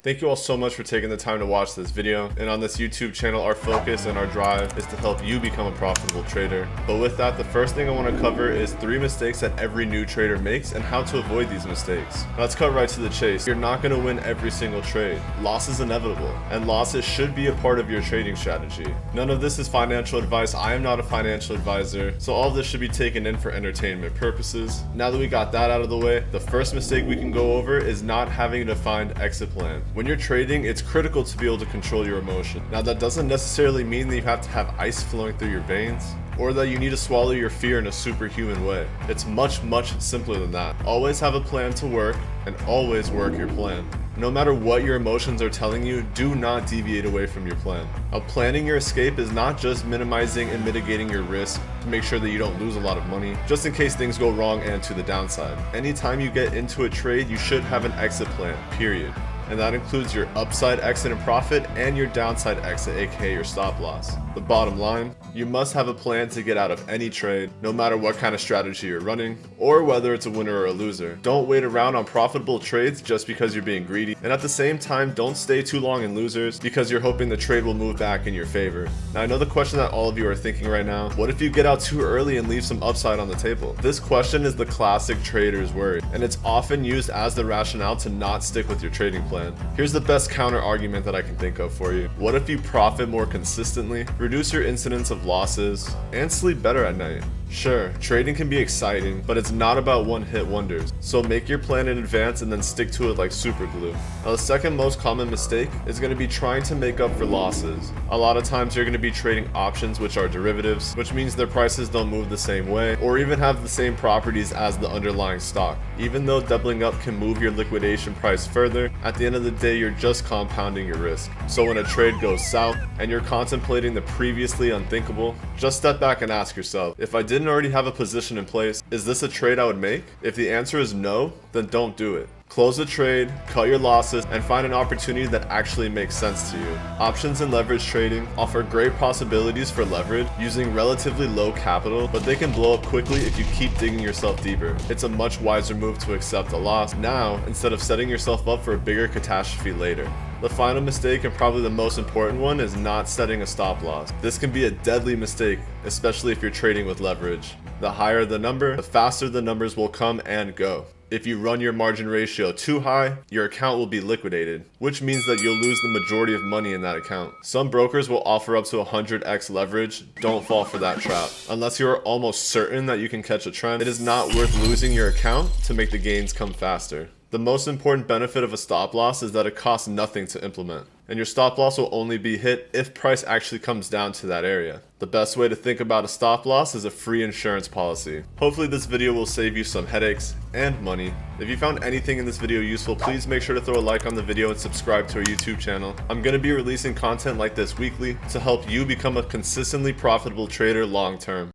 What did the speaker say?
Thank you all so much for taking the time to watch this video. And on this YouTube channel, our focus and our drive is to help you become a profitable trader. But with that, the first thing I want to cover is 3 mistakes that every new trader makes and how to avoid these mistakes. Let's cut right to the chase. You're not going to win every single trade. Loss is inevitable, and losses should be a part of your trading strategy. None of this is financial advice. I am not a financial advisor, so all of this should be taken in for entertainment purposes. Now that we got that out of the way, the first mistake we can go over is not having a defined exit plan. When you're trading, it's critical to be able to control your emotion. Now, that doesn't necessarily mean that you have to have ice flowing through your veins, or that you need to swallow your fear in a superhuman way. It's much simpler than that. Always have a plan to work, and always work your plan. No matter what your emotions are telling you, do not deviate away from your plan. Now, planning your escape is not just minimizing and mitigating your risk to make sure that you don't lose a lot of money, just in case things go wrong and to the downside. Anytime you get into a trade, you should have an exit plan, period. And that includes your upside exit and profit and your downside exit, aka your stop loss. The bottom line, you must have a plan to get out of any trade, no matter what kind of strategy you're running, or whether it's a winner or a loser. Don't wait around on profitable trades just because you're being greedy, and at the same time, don't stay too long in losers because you're hoping the trade will move back in your favor. Now, I know the question that all of you are thinking right now, what if you get out too early and leave some upside on the table? This question is the classic trader's worry, and it's often used as the rationale to not stick with your trading plan. Here's the best counter argument that I can think of for you. What if you profit more consistently, reduce your incidence of losses, and sleep better at night? Sure, trading can be exciting, but it's not about one-hit wonders. So make your plan in advance and then stick to it like super glue. Now, the second most common mistake is going to be trying to make up for losses. A lot of times you're going to be trading options, which are derivatives, which means their prices don't move the same way or even have the same properties as the underlying stock. Even though doubling up can move your liquidation price further, at the end of the day, you're just compounding your risk. So when a trade goes south and you're contemplating the previously unthinkable, just step back and ask yourself, if I didn't already have a position in place, is this a trade I would make? If the answer is no, then don't do it. Close the trade, cut your losses, and find an opportunity that actually makes sense to you. Options and leverage trading offer great possibilities for leverage using relatively low capital, but they can blow up quickly if you keep digging yourself deeper. It's a much wiser move to accept a loss now instead of setting yourself up for a bigger catastrophe later. The final mistake, and probably the most important one, is not setting a stop loss. This can be a deadly mistake, especially if you're trading with leverage. The higher the number, the faster the numbers will come and go. If you run your margin ratio too high, your account will be liquidated, which means that you'll lose the majority of money in that account. Some brokers will offer up to 100x leverage. Don't fall for that trap. Unless you are almost certain that you can catch a trend, it is not worth losing your account to make the gains come faster. The most important benefit of a stop loss is that it costs nothing to implement, and your stop loss will only be hit if price actually comes down to that area. The best way to think about a stop loss is a free insurance policy. Hopefully this video will save you some headaches and money. If you found anything in this video useful, please make sure to throw a like on the video and subscribe to our YouTube channel. I'm going to be releasing content like this weekly to help you become a consistently profitable trader long term.